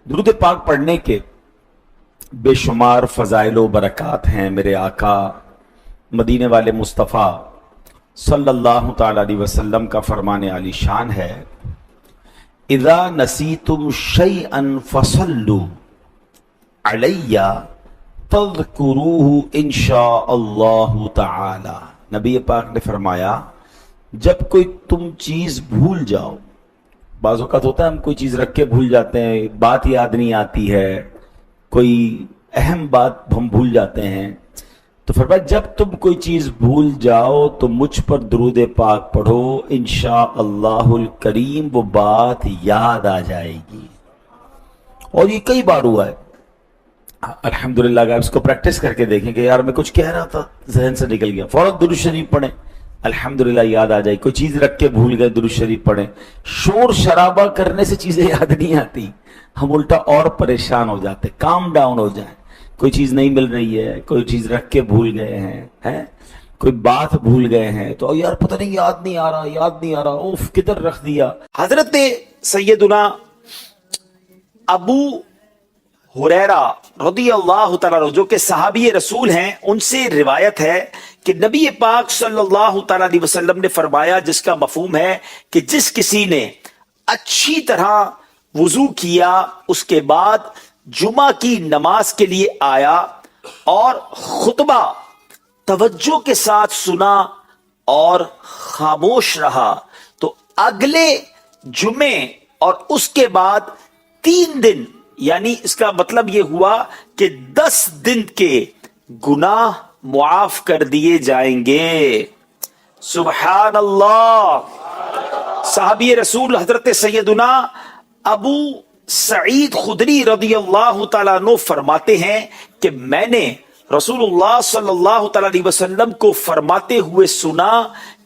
درود پاک پڑھنے کے بے شمار فضائل و برکات ہیں۔ میرے آقا مدینے والے مصطفیٰ صلی اللہ تعالی علیہ وسلم کا فرمان عالی شان ہے، اذا نسیتم شیئا فصلوا علی تذکروہ انشاء اللہ تعالی۔ نبی پاک نے فرمایا جب کوئی تم چیز بھول جاؤ، بعض اوقات ہوتا ہے ہم کوئی چیز رکھ کے بھول جاتے ہیں، بات یاد نہیں آتی ہے، کوئی اہم بات ہم بھول جاتے ہیں، تو فرمایا جب تم کوئی چیز بھول جاؤ تو مجھ پر درود پاک پڑھو، انشاءاللہ الکریم وہ بات یاد آ جائے گی۔ اور یہ کئی بار ہوا ہے الحمدللہ۔ اگر اس کو پریکٹس کر کے دیکھیں کہ یار میں کچھ کہہ رہا تھا ذہن سے نکل گیا، فوراً درود شریف پڑھیں، الحمدللہ یاد آ جائے۔ کوئی چیز رکھ کے بھول گئے، درود شریف پڑھیں۔ شور شرابہ کرنے سے چیزیں یاد نہیں آتی، ہم الٹا اور پریشان ہو جاتے۔ کام ڈاؤن ہو جائیں، کوئی چیز نہیں مل رہی ہے، کوئی چیز رکھ کے بھول گئے ہیں، کوئی بات بھول گئے ہیں تو یار پتہ نہیں یاد نہیں آ رہا، اوف کدھر رکھ دیا۔ حضرت سیدنا ابو ہریرہ رضی اللہ تعالیٰ عنہ جو کہ صحابی رسول ہیں، ان سے روایت ہے کہ نبی پاک صلی اللہ تعالیٰ علیہ وسلم نے فرمایا، جس کا مفہوم ہے کہ جس کسی نے اچھی طرح وضو کیا، اس کے بعد جمعہ کی نماز کے لیے آیا اور خطبہ توجہ کے ساتھ سنا اور خاموش رہا، تو اگلے جمعے اور اس کے بعد 3 دن، یعنی اس کا مطلب یہ ہوا کہ 10 دن کے گناہ معاف کر دیے جائیں گے۔ سبحان اللہ۔ صحابی رسول حضرت سیدنا ابو سعید خدری رضی اللہ تعالیٰ عنہ فرماتے ہیں کہ میں نے رسول اللہ صلی اللہ تعالیٰ علیہ وسلم کو فرماتے ہوئے سنا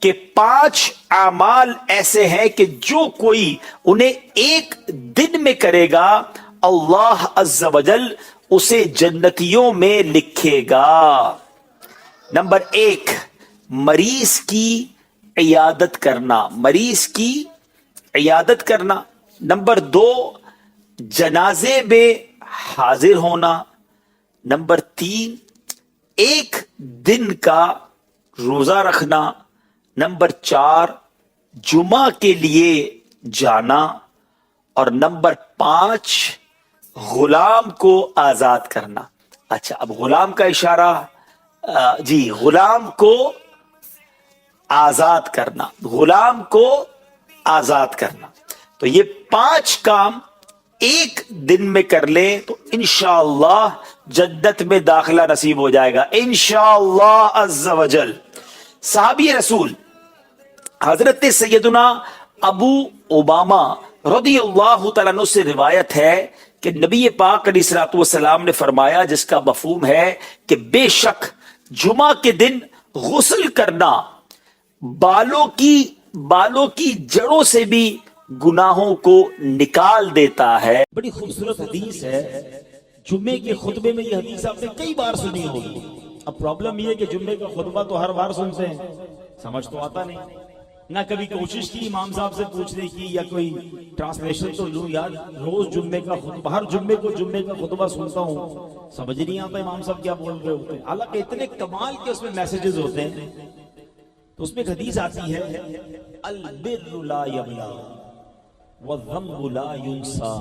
کہ 5 اعمال ایسے ہیں کہ جو کوئی انہیں ایک دن میں کرے گا، اللہ عز و جل اسے جنتیوں میں لکھے گا۔ نمبر 1، مریض کی عیادت کرنا، مریض کی عیادت کرنا۔ نمبر 2، جنازے میں حاضر ہونا۔ نمبر 3، 1 دن کا روزہ رکھنا۔ نمبر 4، جمعہ کے لیے جانا۔ اور نمبر 5، غلام کو آزاد کرنا۔ اچھا، اب غلام کا اشارہ، جی غلام کو آزاد کرنا، غلام کو آزاد کرنا۔ تو یہ 5 کام ایک دن میں کر لیں تو انشاءاللہ جنت میں داخلہ نصیب ہو جائے گا انشاءاللہ عز و جل۔ صحابی رسول حضرت سیدنا ابو امامہ رضی اللہ تعالیٰ عنہ سے روایت ہے کہ نبی پاک علیہ الصلوۃ والسلام نے فرمایا، جس کا مفہوم ہے کہ بے شک جمعہ کے دن غسل کرنا بالوں کی جڑوں سے بھی گناہوں کو نکال دیتا ہے۔ بڑی خوبصورت حدیث ہے، جمعے کے خطبے میں یہ حدیث آپ نے کئی بار سنی ہوگی۔ اب پرابلم یہ ہے کہ جمعے کا خطبہ تو ہر بار سنتے ہیں، سمجھ تو آتا نہیں، نہ کبھی کوشش کی امام صاحب سے پوچھنے کی یا کوئی ٹرانسلیشن تو لوں یار، روز جمعے کا خطبہ، ہر جمعے کو جمعے کا خطبہ سنتا ہوں، سمجھ نہیں آتا امام صاحب کیا بول رہے ہوتے ہیں، حالانکہ اتنے کمال کے اس میں میسیجز ہوتے ہیں۔ تو اس میں ایک حدیث آتی ہے، البر لا یبلا والذنب لا ینسا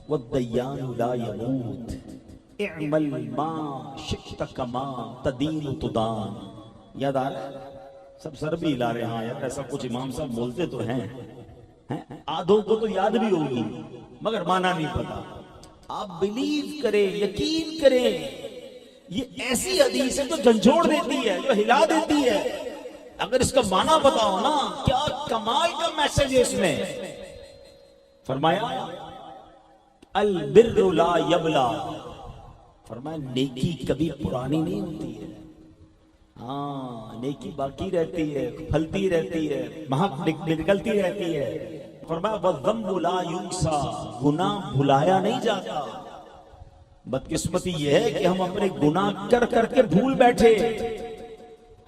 والدیان لا یموت اعمل ما شئت کما تدین تدان۔ یاد آ رہا ہے؟ سب سر بھی ہلا رہے ہیں یار، ایسا کچھ امام صاحب بولتے تو ہیں، آدھوں کو تو یاد بھی ہوگی مگر مانا نہیں پتا۔ آپ بلیو کریں، یقین کریں، یہ ایسی حدیث ہے جو جھنجھوڑ دیتی ہے، جو ہلا دیتی ہے۔ اگر اس کا معنی پتا ہو نا، کیا کمال کا میسج ہے اس میں۔ فرمایا البر لا یبلا، فرمایا نیکی کبھی پرانی نہیں ہوتی ہے، ہاں نیکی باقی رہتی ہے، پھلتی رہتی ہے، مہک نکلتی رہتی ہے۔ فرمایا والذنب لا ینسا، گناہ بھلایا نہیں جاتا۔ بدقسمتی یہ ہے کہ ہم اپنے گناہ کر کر کے بھول بیٹھے۔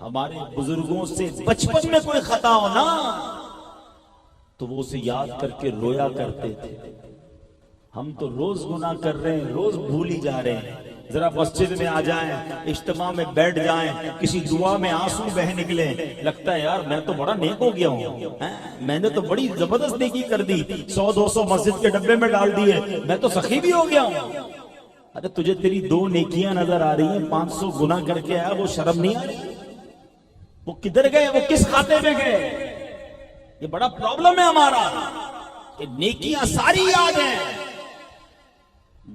ہمارے بزرگوں سے بچپن میں کوئی خطا ہو نا تو وہ اسے یاد کر کے رویا کرتے تھے، ہم تو روز گناہ کر رہے ہیں، روز بھول ہی جا رہے ہیں۔ ذرا مسجد میں آ جائیں، اجتماع میں بیٹھ جائیں، کسی دعا میں آنسو بہ نکلیں، لگتا ہے یار میں تو بڑا نیک ہو گیا ہوں، میں نے تو بڑی زبردست نیکی کر دی، 100-200 مسجد کے ڈبے میں ڈال دیے، میں تو سخی بھی ہو گیا ہوں۔ ارے تجھے تیری 2 نیکیاں نظر آ رہی ہیں، 500 گناہ کر کے آیا، وہ شرم نہیں آ رہی؟ وہ کدھر گئے؟ وہ کس کھاتے میں گئے؟ یہ بڑا پرابلم ہے ہمارا کہ نیکیاں ساری یاد ہیں،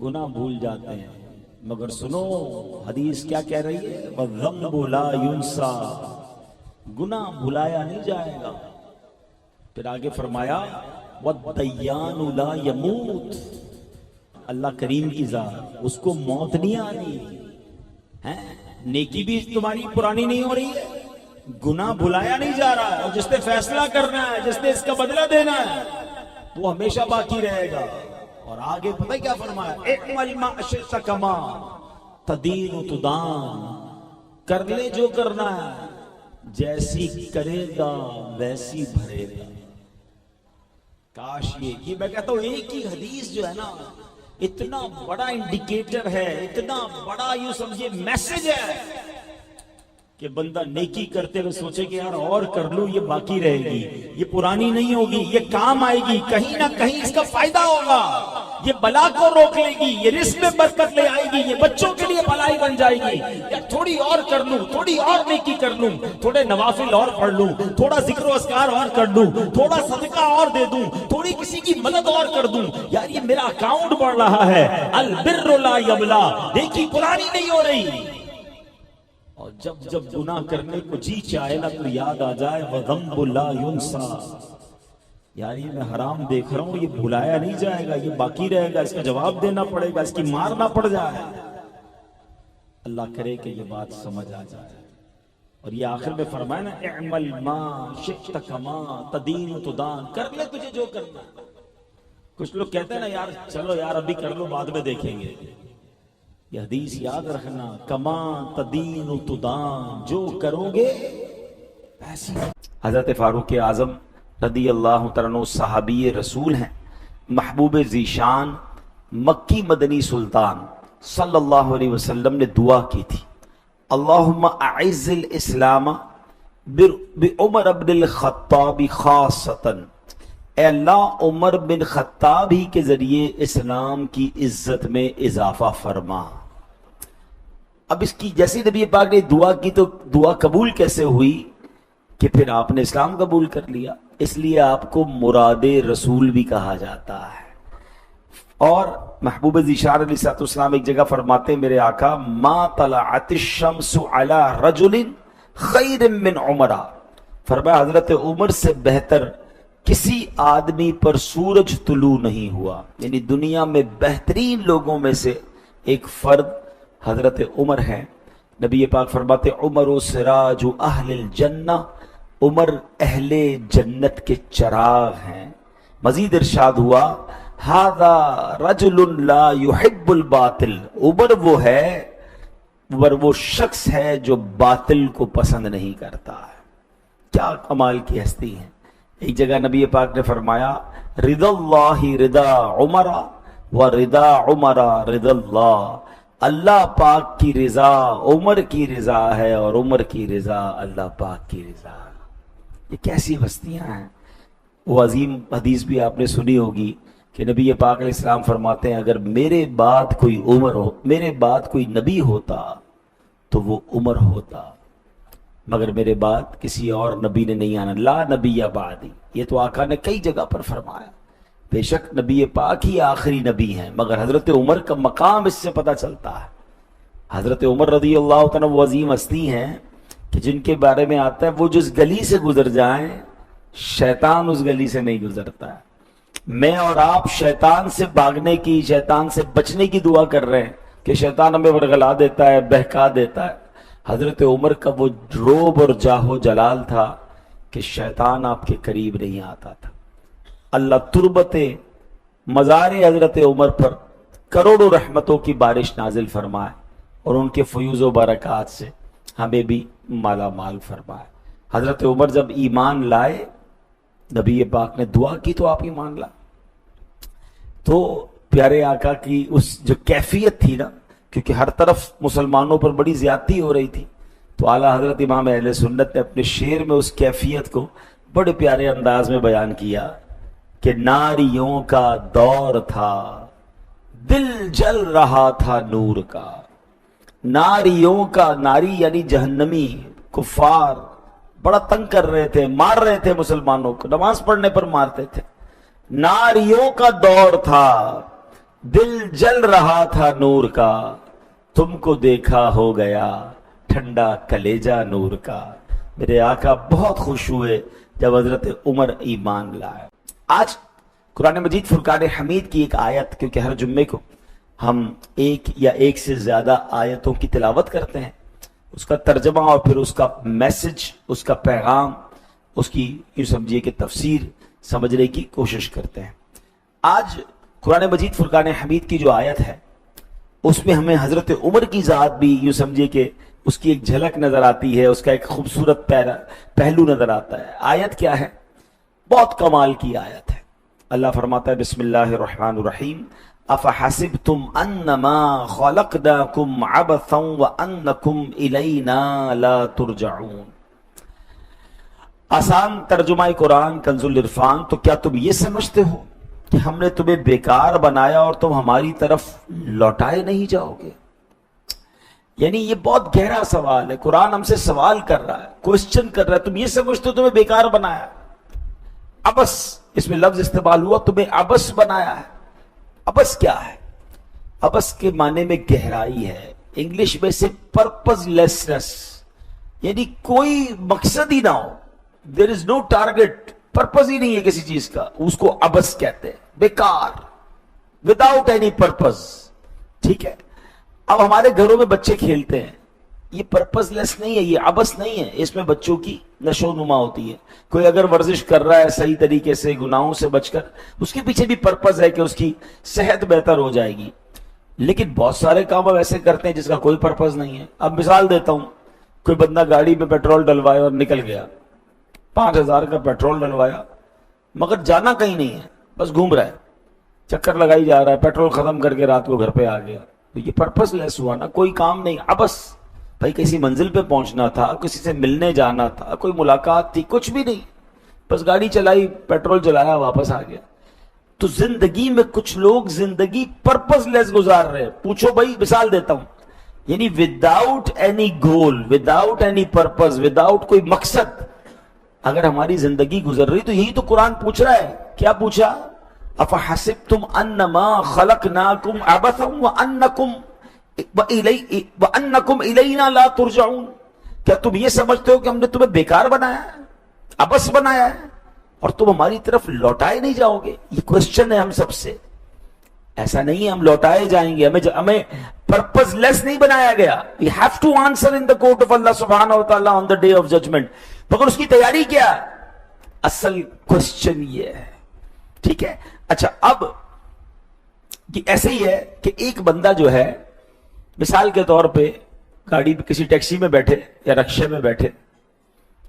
گناہ بھول جاتے ہیں۔ مگر سنو حدیث کیا کہہ رہی ہے؟ وَالذَّنْبُ لَا يُنْسَى، گناہ بھلایا نہیں جائے گا۔ پھر آگے فرمایا وَالدَّيَّانُ لَا يَمُوتُ، اللہ کریم کی ذات، اس کو موت نہیں آنی۔ نیکی بھی تمہاری پرانی نہیں ہو رہی ہے، گناہ بھلایا نہیں جا رہا ہے، اور جس نے فیصلہ کرنا ہے، جس نے اس کا بدلہ دینا ہے، وہ ہمیشہ باقی رہے گا۔ اور آگے پتہ کیا فرمایا؟ اعمل ما شئت کما تدین تدان، کر لے جو کرنا ہے، جیسی کرے گا ویسی بھرے گا۔ کاش یہ میں کہتا ہوں ایک ہی حدیث جو ہے نا اتنا بڑا انڈیکیٹر ہے، اتنا بڑا یوں سمجھے میسج ہے کہ بندہ نیکی کرتے ہوئے سوچے کہ یار اور کر لوں، یہ باقی رہے گی، یہ پرانی نہیں ہوگی، یہ کام آئے گی، کہیں نہ کہیں اس کا فائدہ ہوگا، یہ بلا کو روک لے گی، یہ رزق میں برکت لے آئے گی، یہ بچوں کے لیے بھلائی بن جائے گی، یا تھوڑی اور کر لوں، تھوڑی اور نیکی کر لوں، تھوڑے نوافل اور پڑھ لوں، تھوڑا ذکر و اذکار اور کر لوں، تھوڑا صدقہ اور دے دوں، تھوڑی کسی کی مدد اور کر دوں، یار یہ میرا اکاؤنٹ بڑھ رہا ہے۔ البر لا یبلا، نیکی پرانی نہیں ہو رہی۔ اور جب گناہ کرنے کو جی چاہے نا تو یاد آ جائے وَذَنْبُ لَا يُنْسَى، یار یہ میں حرام دیکھ رہا ہوں، یہ بھلایا نہیں جائے گا، یہ باقی رہے گا، اس کا جواب دینا پڑے گا، اس کی مار نہ پڑ جائے۔ اللہ کرے کہ یہ بات سمجھ آ جائے۔ اور یہ آخر میں فرمایا نا اعمل ما شئت کما تدین تدان، کر لے تجھے جو کرنا۔ کچھ لوگ کہتے ہیں نا یار چلو یار ابھی کر لو بعد میں دیکھیں گے، یہ حدیث یاد رکھنا، کما تدین تدان، جو کرو گے ایسی۔ حضرت فاروق اعظم رضی اللہ تعالیٰ عنہ صحابی رسول ہیں، محبوب ذیشان، مکی مدنی سلطان صلی اللہ علیہ وسلم نے دعا کی تھی، اللہم اعز الاسلام بعمر بن الخطاب خاصتاً، اے اللہ عمر بن خطاب ہی کے ذریعے اسلام کی عزت میں اضافہ فرما۔ اب اس کی جیسی نبی پاک نے دعا کی تو دعا قبول کیسے ہوئی کہ پھر آپ نے اسلام قبول کر لیا؟ اس لیے آپ کو مراد رسول بھی کہا جاتا ہے۔ اور محبوب ذیشان علیہ السلام ایک جگہ فرماتے ہیں میرے آقا ما طلعت الشمس علی رجل خیر من عمر، فرمایا حضرت عمر سے بہتر کسی آدمی پر سورج طلوع نہیں ہوا، یعنی دنیا میں بہترین لوگوں میں سے ایک فرد حضرت عمر ہے۔ نبی پاک فرماتے عمر و سراج اہل الجنہ، عمر اہل جنت کے چراغ ہیں۔ مزید ارشاد ہوا ھذا رجل لا يحب الباطل، عمر وہ شخص ہے جو باطل کو پسند نہیں کرتا ہے۔ کیا کمال کی ہستی ہے۔ ایک جگہ نبی پاک نے فرمایا رضا اللہ رضا عمر و رضا عمر رضا اللہ، اللہ پاک کی رضا عمر کی رضا ہے اور عمر کی رضا اللہ پاک کی رضا۔ یہ کیسی ہستیاں ہیں۔ وہ عظیم حدیث بھی آپ نے سنی ہوگی کہ نبی پاک علیہ السلام فرماتے ہیں اگر میرے بعد کوئی عمر ہو، میرے بعد کوئی نبی ہوتا تو وہ عمر ہوتا، مگر میرے بعد کسی اور نبی نے نہیں آنا، لا نبی بعدی۔ یہ تو آقا نے کئی جگہ پر فرمایا۔ بے شک نبی پاک ہی آخری نبی ہیں، مگر حضرت عمر کا مقام اس سے پتہ چلتا ہے۔ حضرت عمر رضی اللہ تعالیٰ وہ عظیم ہستی ہیں کہ جن کے بارے میں آتا ہے وہ جس گلی سے گزر جائیں شیطان اس گلی سے نہیں گزرتا ہے۔ میں اور آپ شیطان سے بھاگنے کی، شیطان سے بچنے کی دعا کر رہے ہیں کہ شیطان ہمیں ورغلا دیتا ہے، بہکا دیتا ہے۔ حضرت عمر کا وہ روب اور جاہ و جلال تھا کہ شیطان آپ کے قریب نہیں آتا تھا۔ اللہ تربت مزار حضرت عمر پر کروڑوں رحمتوں کی بارش نازل فرمائے اور ان کے فیوز و برکات سے ہمیں بھی مالا مال فرمائے۔ حضرت عمر جب ایمان لائے، نبی پاک نے دعا کی تو آپ ایمان لائے۔ تو پیارے آقا کی اس جو کیفیت تھی نا، کیونکہ ہر طرف مسلمانوں پر بڑی زیادتی ہو رہی تھی، تو اعلیٰ حضرت امام اہل سنت نے اپنے شعر میں اس کیفیت کو بڑے پیارے انداز میں بیان کیا کہ ناریوں کا دور تھا، دل جل رہا تھا نور کا. ناریوں کا، ناری یعنی جہنمی کفار، بڑا تنگ کر رہے تھے، مار رہے تھے مسلمانوں کو، نماز پڑھنے پر مارتے تھے. ناریوں کا دور تھا، دل جل رہا تھا نور کا، تم کو دیکھا ہو گیا ٹھنڈا کلیجہ نور کا. میرے آقا بہت خوش ہوئے جب حضرت عمر ایمان لائے. آج قرآن مجید فرقان حمید کی ایک آیت، کیونکہ ہر جمعے کو ہم ایک یا ایک سے زیادہ آیتوں کی تلاوت کرتے ہیں، اس کا ترجمہ اور پھر اس کا میسج، اس کا پیغام، اس کی یوں سمجھیے کہ تفسیر سمجھنے کی کوشش کرتے ہیں. آج قرآن مجید فرقان حمید کی جو آیت ہے اس میں ہمیں حضرت عمر کی ذات بھی یوں سمجھیے کہ اس کی ایک جھلک نظر آتی ہے، اس کا ایک خوبصورت پہلو نظر آتا ہے. آیت کیا ہے؟ بہت کمال کی آیت ہے. اللہ فرماتا ہے بسم اللہ الرحمن الرحیم افحسبتم انما خلقناکم عبثا وانکم الینا لا ترجعون. آسان ترجمہ قرآن کنز العرفان. تو کیا تم یہ سمجھتے ہو کہ ہم نے تمہیں بیکار بنایا اور تم ہماری طرف لوٹائے نہیں جاؤ گے؟ یعنی یہ بہت گہرا سوال ہے. قرآن ہم سے سوال کر رہا ہے، کوسچن کر رہا ہے. تم یہ سمجھتے ہو تمہیں بیکار بنایا؟ عبث اس میں لفظ استعمال ہوا، تمہیں عبث بنایا ہے. عبث کیا ہے؟ عبث کے معنی میں گہرائی ہے. انگلش میں سے پرپز لیسنس، یعنی کوئی مقصد ہی نہ ہو. دیر از نو ٹارگیٹ، پرپز ہی نہیں ہے کسی چیز کا، اس کو عبث کہتے ہیں. بیکار، وداؤٹ اینی پرپز. ٹھیک ہے. اب ہمارے گھروں میں بچے کھیلتے ہیں، یہ پرپز لیس نہیں ہے، یہ عبث نہیں ہے. اس میں بچوں کی نشو نما ہوتی ہے. کوئی اگر ورزش کر رہا ہے صحیح طریقے سے گناہوں سے بچ کر، اس کے پیچھے بھی پرپز ہے کہ اس کی صحت بہتر ہو جائے گی. لیکن بہت سارے کام اب ایسے کرتے ہیں جس کا کوئی پرپز نہیں ہے. اب مثال دیتا ہوں، کوئی بندہ گاڑی میں پیٹرول ڈلوایا اور نکل گیا، 5000 کا پیٹرول ڈلوایا مگر جانا کہیں نہیں ہے، بس گھوم رہا ہے، چکر لگائی جا رہا ہے، پیٹرول ختم کر کے رات کو گھر پہ آ گیا. تو یہ پرپز لیس ہوا نا، کوئی کام نہیں. عبث. بھائی کسی منزل پہ پہنچنا تھا، کسی سے ملنے جانا تھا، کوئی ملاقات تھی، کچھ بھی نہیں، بس گاڑی چلائی، پیٹرول چلایا، واپس آ گیا. تو زندگی میں کچھ لوگ زندگی پرپز لیس گزار رہے ہیں. پوچھو بھائی، مثال دیتا ہوں، یعنی وداؤٹ اینی گول، وداؤٹ اینی پرپز، وداؤٹ کوئی مقصد اگر ہماری زندگی گزر رہی، تو یہی تو قرآن پوچھ رہا ہے. کیا پوچھا؟ افحسبتم انما خلقناکم عبثا وانکم الینا لا ترجعون. کیا تم یہ سمجھتے ہو کہ ہم نے تمہیں بیکار بنایا ہے، عبث بنایا ہے، اور تم ہماری طرف لوٹائے نہیں جاؤ گے؟ یہ کوسچن ہے ہم سب سے. ایسا نہیں ہے ہم لوٹائے جائیں گے، ہمیں پرپز لیس نہیں بنایا گیا. We have to answer in the court of Allah subhanahu wa ta'ala on the day of judgment. مگر اس کی تیاری کیا؟ اصل کوسچن یہ ہے. ٹھیک ہے. اچھا، اب ایسے ہی ہے کہ ایک بندہ جو ہے، مثال کے طور پہ گاڑی پہ کسی ٹیکسی میں بیٹھے یا رکشے میں بیٹھے،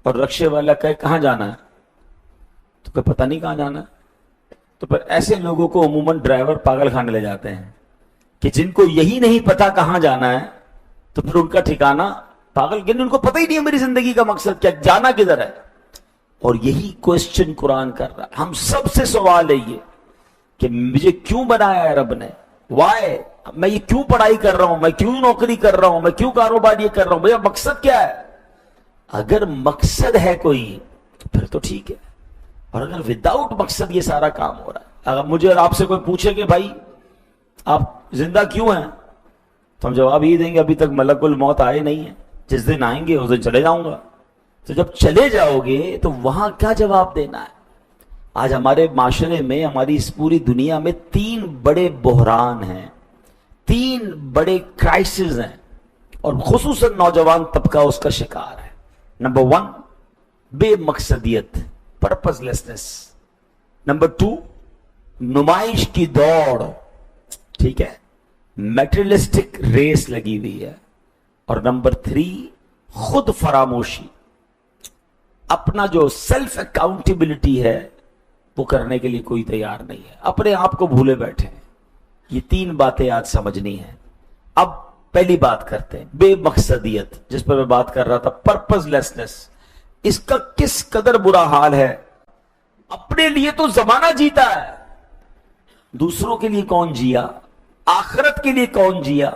اور رکشے والا کہے کہاں جانا ہے، تو کہ پتہ نہیں کہاں جانا ہے. تو پھر ایسے لوگوں کو عموماً ڈرائیور پاگل خانے لے جاتے ہیں کہ جن کو یہی نہیں پتا کہاں جانا ہے، تو پھر ان کا ٹھکانہ پاگل، یعنی ان کو پتہ ہی نہیں ہے میری زندگی کا مقصد کیا، جانا کدھر ہے. اور یہی کوسچن قرآن کر رہا ہے. ہم سب سے سوال ہے یہ کہ مجھے کیوں بنایا ہے رب نے؟ وائی؟ میں یہ کیوں پڑھائی کر رہا ہوں، میں کیوں نوکری کر رہا ہوں، میں کیوں کاروبار یہ کر رہا ہوں، میرا مقصد کیا ہے؟ اگر مقصد ہے کوئی تو پھر تو ٹھیک ہے. اور اگر وداؤٹ مقصد یہ سارا کام ہو رہا ہے، اگر مجھے اور آپ سے کوئی پوچھے کہ بھائی آپ زندہ کیوں ہیں، تو ہم جواب یہ دیں گے ابھی تک ملک الموت آئے نہیں ہیں، جس دن آئیں گے اس دن چلے جاؤں گا. تو جب چلے جاؤ گے تو وہاں کیا جواب دینا ہے؟ آج ہمارے معاشرے میں، ہماری اس پوری دنیا میں 3 بڑے بحران ہیں، 3 بڑے کرائسز ہیں، اور خصوصاً نوجوان طبقہ اس کا شکار ہے. نمبر 1، بے مقصدیت، پرپز لیسنس. نمبر 2، نمائش کی دوڑ. ٹھیک ہے، میٹریلسٹک ریس لگی ہوئی ہے. اور نمبر 3، خود فراموشی. اپنا جو سیلف اکاؤنٹیبلٹی ہے وہ کرنے کے لیے کوئی تیار نہیں ہے، اپنے آپ کو بھولے بیٹھے ہیں. یہ 3 باتیں آج سمجھنی ہیں. اب پہلی بات کرتے ہیں بے مقصدیت، جس پر میں بات کر رہا تھا، پرپز لیسنس. اس کا کس قدر برا حال ہے. اپنے لیے تو زمانہ جیتا ہے، دوسروں کے لیے کون جیا، آخرت کے لیے کون جیا،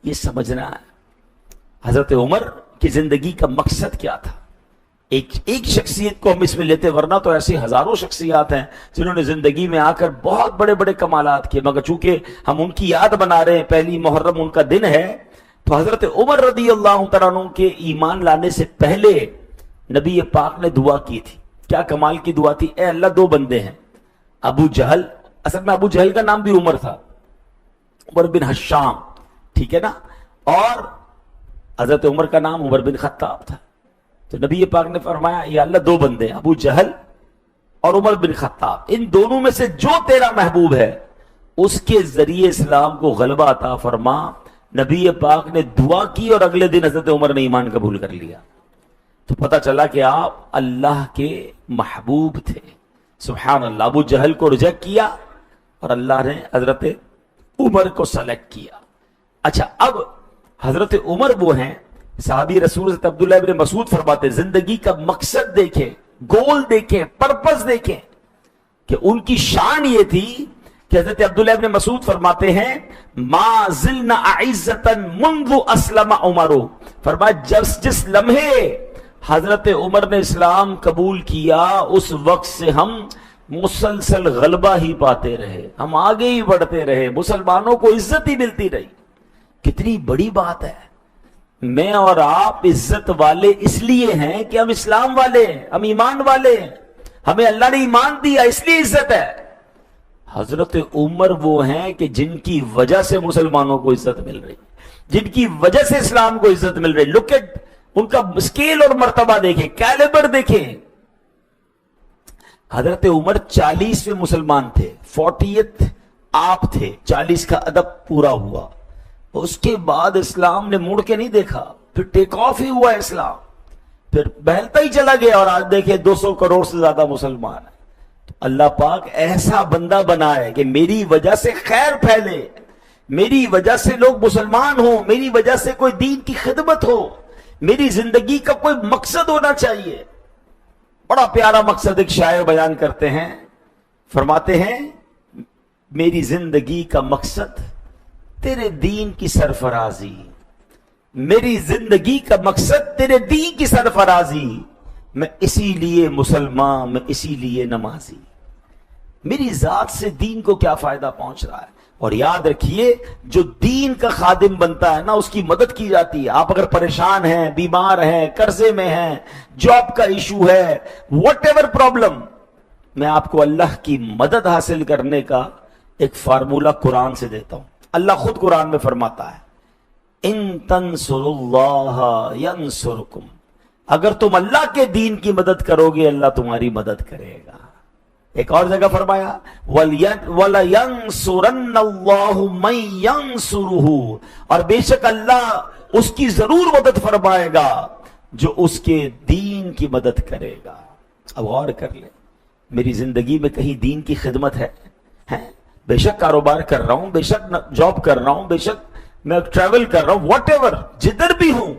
یہ سمجھنا ہے. حضرت عمر کی زندگی کا مقصد کیا تھا؟ ایک شخصیت کو ہم اس میں لیتے، ورنہ تو ایسی ہزاروں شخصیات ہیں جنہوں نے زندگی میں آ کر بہت بڑے بڑے کمالات کیے، مگر چونکہ ہم ان کی یاد بنا رہے ہیں، پہلی محرم ان کا دن ہے، تو حضرت عمر رضی اللہ تعالیٰ عنہ کے ایمان لانے سے پہلے نبی پاک نے دعا کی تھی. کیا کمال کی دعا تھی؟ اے اللہ، 2 بندے ہیں، ابو جہل، اصل میں ابو جہل کا نام بھی عمر تھا، عمر بن حشام، ٹھیک ہے نا، اور حضرت عمر کا نام عمر بن خطاب تھا. تو نبی پاک نے فرمایا یا اللہ 2 بندے، ابو جہل اور عمر بن خطاب، ان دونوں میں سے جو تیرا محبوب ہے اس کے ذریعے اسلام کو غلبہ عطا فرما. نبی پاک نے دعا کی اور اگلے دن حضرت عمر نے ایمان قبول کر لیا. تو پتہ چلا کہ آپ اللہ کے محبوب تھے. سبحان اللہ. ابو جہل کو ریجیکٹ کیا اور اللہ نے حضرت عمر کو سلیکٹ کیا. اچھا، اب حضرت عمر وہ ہیں، صحابی رسول حضرت عبداللہ ابن مسعود فرماتے زندگی کا مقصد دیکھیں، گول دیکھیں، پرپس دیکھیں، کہ ان کی شان یہ تھی کہ حضرت عبداللہ ابن مسعود فرماتے ہیں ما زلنا اعزتا منذ اسلم عمر، فرمایا جس لمحے حضرت عمر نے اسلام قبول کیا اس وقت سے ہم مسلسل غلبہ ہی پاتے رہے، ہم آگے ہی بڑھتے رہے، مسلمانوں کو عزت ہی ملتی رہی. کتنی بڑی بات ہے. میں اور آپ عزت والے اس لیے ہیں کہ ہم اسلام والے ہیں، ہم ایمان والے ہیں، ہمیں اللہ نے ایمان دیا، اس لیے عزت ہے. حضرت عمر وہ ہیں کہ جن کی وجہ سے مسلمانوں کو عزت مل رہی، جن کی وجہ سے اسلام کو عزت مل رہی. لک ایٹ ان کا اسکیل اور مرتبہ دیکھیں، کیلیبر دیکھیں. حضرت عمر 40ویں مسلمان تھے، 40th آپ تھے، 40 کا ادب پورا ہوا. اس کے بعد اسلام نے مڑ کے نہیں دیکھا، پھر ٹیک آف ہی ہوا اسلام، پھر بہلتا ہی چلا گیا، اور آج دیکھیں 200 کروڑ سے زیادہ مسلمان ہیں. تو اللہ پاک ایسا بندہ بنائے کہ میری وجہ سے خیر پھیلے، میری وجہ سے لوگ مسلمان ہوں، میری وجہ سے کوئی دین کی خدمت ہو، میری زندگی کا کوئی مقصد ہونا چاہیے. بڑا پیارا مقصد ایک شاعر بیان کرتے ہیں، فرماتے ہیں میری زندگی کا مقصد تیرے دین کی سرفرازی، میری زندگی کا مقصد تیرے دین کی سرفرازی، میں اسی لیے مسلمان، میں اسی لیے نمازی. میری ذات سے دین کو کیا فائدہ پہنچ رہا ہے. اور یاد رکھیے جو دین کا خادم بنتا ہے نا اس کی مدد کی جاتی ہے. آپ اگر پریشان ہیں، بیمار ہیں، قرضے میں ہیں، جاب کا ایشو ہے، واٹ ایور پرابلم، میں آپ کو اللہ کی مدد حاصل کرنے کا ایک فارمولہ قرآن سے دیتا ہوں. اللہ خود قرآن میں فرماتا ہے ان تنصروا اللہ ینصرکم، اگر تم اللہ کے دین کی مدد کرو گے اللہ تمہاری مدد کرے گا. ایک اور جگہ فرمایا وَلَيَنْصُرَنَّ اللَّهُ مَن يَنْصُرُهُ، اور بے شک اللہ اس کی ضرور مدد فرمائے گا جو اس کے دین کی مدد کرے گا. اب غور کر لیں، میری زندگی میں کہیں دین کی خدمت ہے؟ بے شک کاروبار کر رہا ہوں، بے شک جاب کر رہا ہوں، بے شک میں ٹریول کر رہا ہوں، واٹ ایور، جدھر بھی ہوں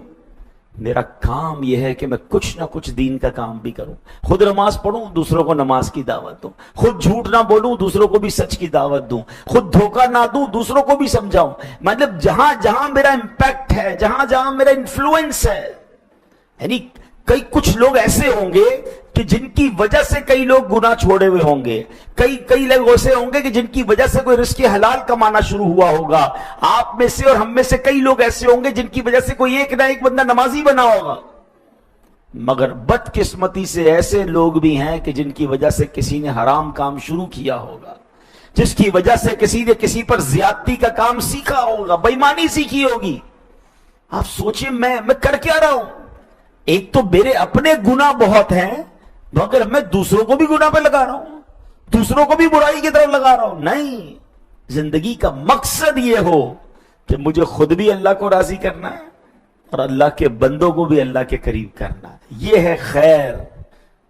میرا کام یہ ہے کہ میں کچھ نہ کچھ دین کا کام بھی کروں. خود نماز پڑھوں، دوسروں کو نماز کی دعوت دوں، خود جھوٹ نہ بولوں، دوسروں کو بھی سچ کی دعوت دوں، خود دھوکہ نہ دوں، دوسروں کو بھی سمجھاؤں. مطلب جہاں جہاں میرا امپیکٹ ہے، جہاں جہاں میرا انفلوئنس ہے. یعنی کچھ لوگ ایسے ہوں گے کہ جن کی وجہ سے کئی لوگ گناہ چھوڑے ہوئے ہوں گے، کئی لوگ ایسے ہوں گے کہ جن کی وجہ سے کوئی رزق حلال کمانا شروع ہوا ہوگا. آپ میں سے اور ہم میں سے کئی لوگ ایسے ہوں گے جن کی وجہ سے کوئی ایک نہ ایک بندہ نمازی بنا ہوگا. مگر بدقسمتی سے ایسے لوگ بھی ہیں کہ جن کی وجہ سے کسی نے حرام کام شروع کیا ہوگا، جس کی وجہ سے کسی نے کسی پر زیادتی کا کام سیکھا ہوگا، بے ایمانی سیکھی ہوگی. آپ سوچیں میں کر کیا رہا ہوں. ایک تو میرے اپنے گناہ بہت ہیں، مگر میں دوسروں کو بھی گناہ پہ لگا رہا ہوں، دوسروں کو بھی برائی کی طرف لگا رہا ہوں. نہیں، زندگی کا مقصد یہ ہو کہ مجھے خود بھی اللہ کو راضی کرنا ہے اور اللہ کے بندوں کو بھی اللہ کے قریب کرنا ہے. یہ ہے خیر.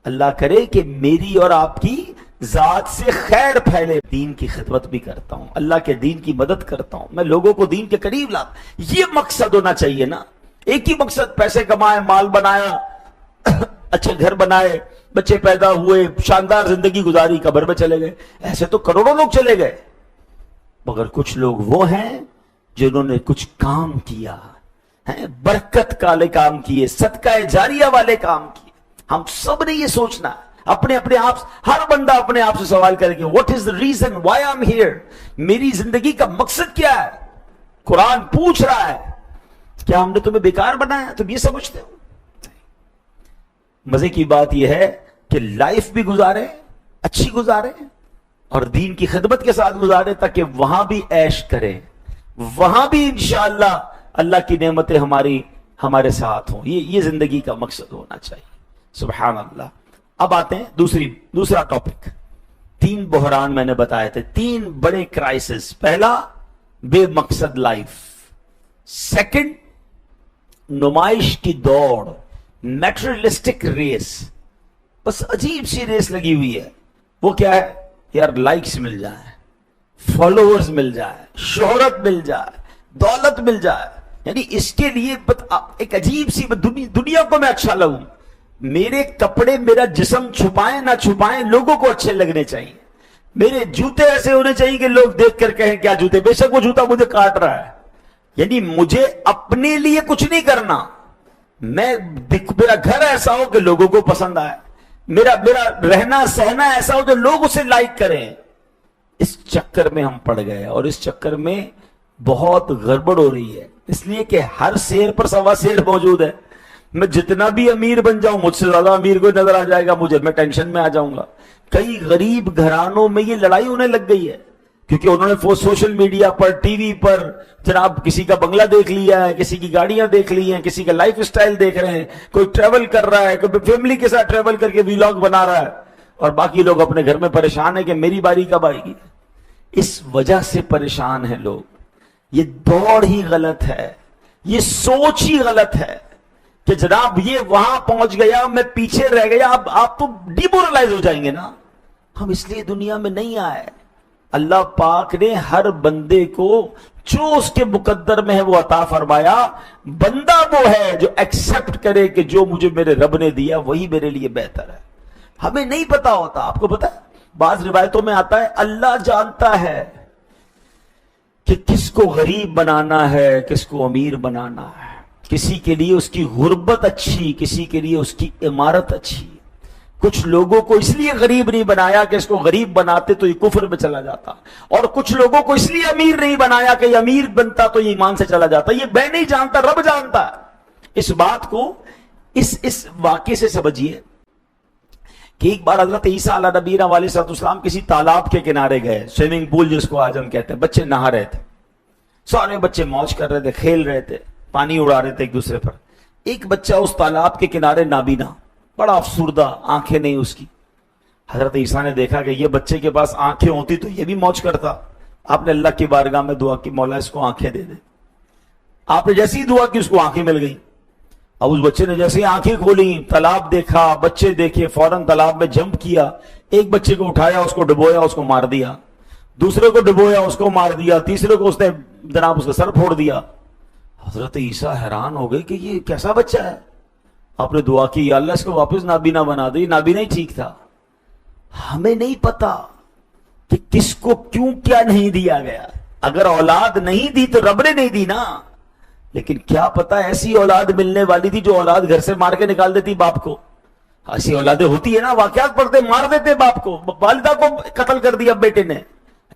اللہ کرے کہ میری اور آپ کی ذات سے خیر پھیلے. دین کی خدمت بھی کرتا ہوں, اللہ کے دین کی مدد کرتا ہوں, میں لوگوں کو دین کے قریب لاتا. یہ مقصد ہونا چاہیے نا. ایک ہی مقصد, پیسے کمائے, مال بنایا, اچھے گھر بنائے, بچے پیدا ہوئے, شاندار زندگی گزاری, قبر میں چلے گئے. ایسے تو کروڑوں لوگ چلے گئے, مگر کچھ لوگ وہ ہیں جنہوں نے کچھ کام کیا, برکت والے کام کیے, صدقہ جاریہ والے کام کیے. ہم سب نے یہ سوچنا ہے اپنے آپ, ہر بندہ اپنے آپ سے سوال کرے کہ what is the reason why I'm here, میری زندگی کا مقصد کیا ہے. قرآن پوچھ رہا ہے, کیا ہم نے تمہیں بیکار بنایا, تم یہ سمجھتے ہو؟ مزے کی بات یہ ہے کہ لائف بھی گزارے, اچھی گزارے, اور دین کی خدمت کے ساتھ گزارے, تاکہ وہاں بھی عیش کرے, وہاں بھی انشاءاللہ اللہ کی نعمتیں ہمارے ساتھ ہوں. یہ زندگی کا مقصد ہونا چاہیے. سبحان اللہ. اب آتے ہیں دوسرا ٹاپک. 3 بحران میں نے بتائے تھے, 3 بڑے کرائسس. پہلا, بے مقصد لائف. سیکنڈ, نمائش کی دوڑ, میٹریلسٹک ریس. بس عجیب سی ریس لگی ہوئی ہے. وہ کیا ہے یار؟ لائکس مل جائیں, فالوورز مل جائے, شہرت مل جائے, دولت مل جائے. یعنی اس کے لیے ایک عجیب سی دنیا کو میں اچھا لگوں. میرے کپڑے میرا جسم چھپائیں نہ چھپائیں, لوگوں کو اچھے لگنے چاہیے. میرے جوتے ایسے ہونے چاہیے کہ لوگ دیکھ کر کہیں کیا جوتے, بے شک وہ جوتا مجھے کاٹ رہا ہے. یعنی مجھے اپنے لیے کچھ نہیں کرنا, میرا گھر ایسا ہو کہ لوگوں کو پسند آئے, میرا رہنا سہنا ایسا ہو جو لوگ اسے لائک کریں. اس چکر میں ہم پڑ گئے, اور اس چکر میں بہت گڑبڑ ہو رہی ہے. اس لیے کہ ہر شیر پر سوا شیر موجود ہے. میں جتنا بھی امیر بن جاؤں, مجھ سے زیادہ امیر کوئی نظر آ جائے گا مجھے, میں ٹینشن میں آ جاؤں گا. کئی غریب گھرانوں میں یہ لڑائی ہونے لگ گئی ہے, کیونکہ انہوں نے سوشل میڈیا پر, ٹی وی پر جناب کسی کا بنگلہ دیکھ لیا ہے, کسی کی گاڑیاں دیکھ لی ہیں, کسی کا لائف سٹائل دیکھ رہے ہیں, کوئی ٹریول کر رہا ہے, کوئی فیملی کے ساتھ ٹریول کر کے ویلاگ بنا رہا ہے, اور باقی لوگ اپنے گھر میں پریشان ہیں کہ میری باری کب آئے گی. اس وجہ سے پریشان ہیں لوگ. یہ دوڑ ہی غلط ہے, یہ سوچ ہی غلط ہے کہ جناب یہ وہاں پہنچ گیا, میں پیچھے رہ گیا. اب آپ تو ڈیمورلائز ہو جائیں گے نا. ہم اس لیے دنیا میں نہیں آئے. اللہ پاک نے ہر بندے کو جو اس کے مقدر میں ہے وہ عطا فرمایا. بندہ وہ ہے جو ایکسپٹ کرے کہ جو مجھے میرے رب نے دیا وہی میرے لیے بہتر ہے. ہمیں نہیں پتا ہوتا. آپ کو پتا ہے بعض روایتوں میں آتا ہے اللہ جانتا ہے کہ کس کو غریب بنانا ہے, کس کو امیر بنانا ہے. کسی کے لیے اس کی غربت اچھی, کسی کے لیے اس کی عمارت اچھی. کچھ لوگوں کو اس لیے غریب نہیں بنایا کہ اس کو غریب بناتے تو یہ کفر میں چلا جاتا, اور کچھ لوگوں کو اس لیے امیر نہیں بنایا کہ یہ امیر بنتا تو یہ ایمان سے چلا جاتا. یہ میں نہیں جانتا, رب جانتا ہے. اس بات کو اس واقعے سے سمجھیے کہ ایک بار حضرت عیسیٰ علیہ نبی علیہ السلام کسی تالاب کے کنارے گئے, سوئمنگ پول جس کو آج ہم کہتے ہیں. بچے نہا رہے تھے, سارے بچے موج کر رہے تھے, کھیل رہے تھے, پانی اڑا رہے تھے ایک دوسرے پر. ایک بچہ اس تالاب کے کنارے نابینا, بڑا افسردہ, آنکھیں نہیں اس کی. حضرت عیسیٰ نے دیکھا کہ یہ بچے کے پاس آنکھیں ہوتی تو یہ بھی موج کرتا. آپ نے اللہ کی بارگاہ میں دعا کی, مولا اس کو آنکھیں دے دے. آپ نے جیسی دعا کی اس کو آنکھیں مل گئی. اب اس بچے نے جیسے آنکھیں کھولی, تالاب دیکھا, بچے دیکھے, فوراً تالاب میں جمپ کیا. ایک بچے کو اٹھایا, اس کو ڈبویا, اس کو مار دیا. دوسرے کو ڈبویا, اس کو مار دیا. تیسرے کو اس نے جناب اس کا سر پھوڑ دیا. حضرت عیسیٰ حیران ہو گئے کہ یہ کیسا بچہ ہے. آپ نے دعا کی, یا اللہ اس کو واپس نابینا بنا دے. نابینا ہی ٹھیک تھا. ہمیں نہیں پتا کہ کس کو کیوں کیا نہیں دیا گیا. اگر اولاد نہیں دی تو رب نے نہیں دی نا, لیکن کیا پتا ایسی اولاد ملنے والی تھی جو اولاد گھر سے مار کے نکال دیتی باپ کو. ایسی اولادیں ہوتی ہے نا, واقعات پڑھتے, مار دیتے باپ کو, والدہ کو قتل کر دیا بیٹے نے.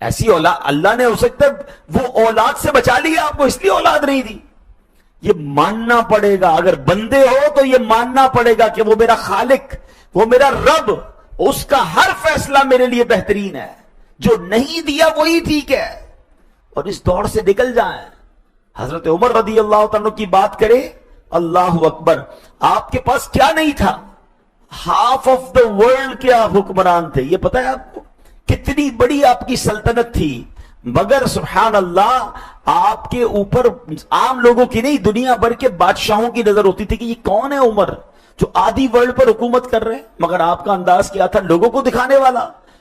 ایسی اولاد اللہ نے ہو سکتا ہے وہ اولاد سے بچا لیا آپ کو, اس لیے اولاد نہیں دی. یہ ماننا پڑے گا. اگر بندے ہو تو یہ ماننا پڑے گا کہ وہ میرا خالق, وہ میرا رب, اس کا ہر فیصلہ میرے لیے بہترین ہے. جو نہیں دیا وہی ٹھیک ہے. اور اس دور سے نکل جائیں. حضرت عمر رضی اللہ تعالیٰ کی بات کرے, اللہ اکبر, آپ کے پاس کیا نہیں تھا, ہاف آف دا ورلڈ کے حکمران تھے. یہ پتا ہے آپ کو کتنی بڑی آپ کی سلطنت تھی, مگر سبحان اللہ آپ کے اوپر عام لوگوں کی نہیں, دنیا بھر کے بادشاہوں کی نظر ہوتی تھی کہ یہ کون ہے عمر جو آدھی ورلڈ پر حکومت کر رہے ہیں. مگر آپ کا انداز کیا تھا, لوگوں کو دکھانے والا,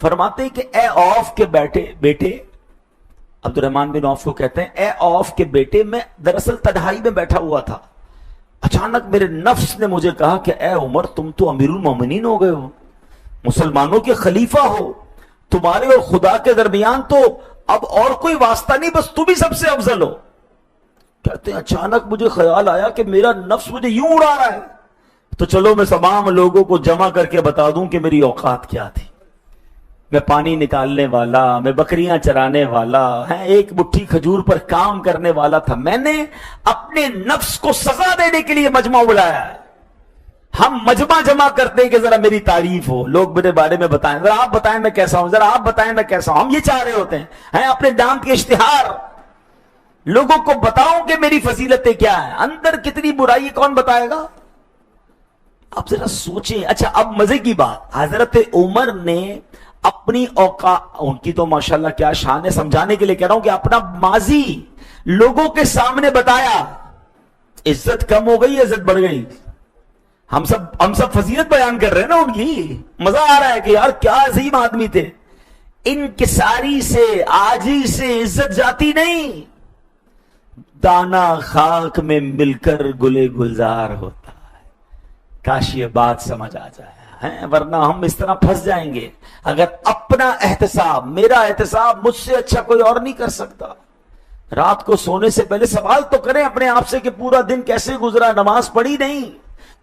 فرماتے ہیں کہ اے عوف کے بیٹے عبد الرحمن بن عوف کو کہتے ہیں، اے عوف کے بیٹے، میں دراصل تنہائی میں بیٹھا ہوا تھا، اچانک میرے نفس نے مجھے کہا کہ اے عمر، تم تو امیر المومنین ہو گئے ہو، مسلمانوں کے خلیفہ ہو، تمہارے اور خدا کے درمیان تو اب اور کوئی واسطہ نہیں، بس تم ہی سب سے افضل ہو۔ کہتے ہیں اچانک مجھے خیال آیا کہ میرا نفس مجھے یوں اڑا رہا ہے، تو چلو میں تمام لوگوں کو جمع کر کے بتا دوں کہ میری اوقات کیا تھی۔ میں پانی نکالنے والا، میں بکریاں چرانے والا، ایک مٹھی کھجور پر کام کرنے والا تھا۔ میں نے اپنے نفس کو سزا دینے کے لیے مجمع بلایا ہے۔ ہم مجمع جمع کرتے ہیں کہ ذرا میری تعریف ہو، لوگ میرے بارے میں بتائیں، ذرا آپ بتائیں میں کیسا ہوں، ذرا آپ بتائیں میں کیسا ہوں۔ ہم یہ چاہ رہے ہوتے ہیں اپنے نام کے اشتہار، لوگوں کو بتاؤں کہ میری فضیلتیں کیا ہیں، اندر کتنی برائی ہے کون بتائے گا؟ اب ذرا سوچیں۔ اچھا اب مزے کی بات، حضرت عمر نے اپنی اوقات، ان کی تو ماشاءاللہ کیا شان ہے، سمجھانے کے لیے کہہ رہا ہوں کہ اپنا ماضی لوگوں کے سامنے بتایا۔ عزت کم ہو گئی، عزت بڑھ گئی؟ ہم سب فضیلت بیان کر رہے ہیں نا ان کی، مزہ آ رہا ہے کہ یار کیا عظیم آدمی تھے۔ انکساری سے، عاجزی سے عزت جاتی نہیں، دانا خاک میں مل کر گلے گلزار ہوتا ہے۔ کاش یہ بات سمجھ آ جائے، ورنہ ہم اس طرح پھنس جائیں گے۔ اگر اپنا احتساب، میرا احتساب مجھ سے اچھا کوئی اور نہیں کر سکتا۔ رات کو سونے سے پہلے سوال تو کریں اپنے آپ سے کہ پورا دن کیسے گزرا، نماز پڑھی نہیں،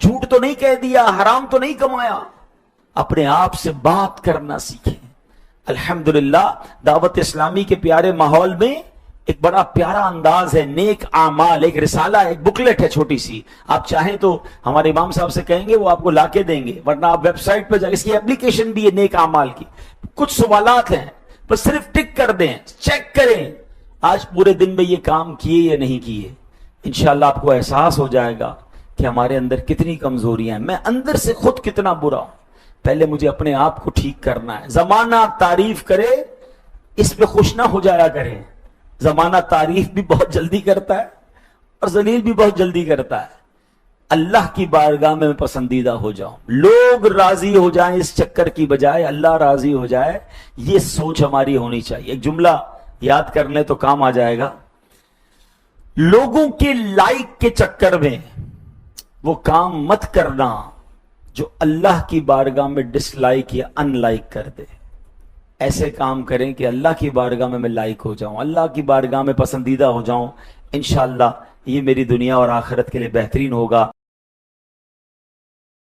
جھوٹ تو نہیں کہہ دیا، حرام تو نہیں کمایا۔ اپنے آپ سے بات کرنا سیکھیں۔ الحمدللہ دعوت اسلامی کے پیارے ماحول میں ایک بڑا پیارا انداز ہے، نیک اعمال، ایک رسالہ، ایک بکلیٹ ہے چھوٹی سی، آپ چاہیں تو ہمارے امام صاحب سے کہیں گے وہ آپ کو لا کے دیں گے، ورنہ آپ ویب سائٹ پہ جائیں، اس کی اپلیکیشن بھی ہے نیک اعمال کی، کچھ سوالات ہیں بس صرف ٹک کر دیں، چیک کریں آج پورے دن میں یہ کام کیے یا نہیں کیے۔ انشاءاللہ آپ کو احساس ہو جائے گا کہ ہمارے اندر کتنی کمزوریاں ہیں، میں اندر سے خود کتنا برا ہوں۔ پہلے مجھے اپنے آپ کو ٹھیک کرنا ہے۔ زمانہ تعریف کرے اس پہ خوش نہ ہو جایا کرے، زمانہ تعریف بھی بہت جلدی کرتا ہے اور ذلیل بھی بہت جلدی کرتا ہے۔ اللہ کی بارگاہ میں پسندیدہ ہو جاؤں، لوگ راضی ہو جائیں اس چکر کی بجائے اللہ راضی ہو جائے، یہ سوچ ہماری ہونی چاہیے۔ ایک جملہ یاد کر لیں تو کام آ جائے گا، لوگوں کے لائک کے چکر میں وہ کام مت کرنا جو اللہ کی بارگاہ میں ڈس لائک یا ان لائک کر دے۔ ایسے کام کریں کہ اللہ کی بارگاہ میں لائک ہو جاؤں، اللہ کی بارگاہ میں پسندیدہ ہو جاؤں، انشاءاللہ یہ میری دنیا اور آخرت کے لیے بہترین ہوگا۔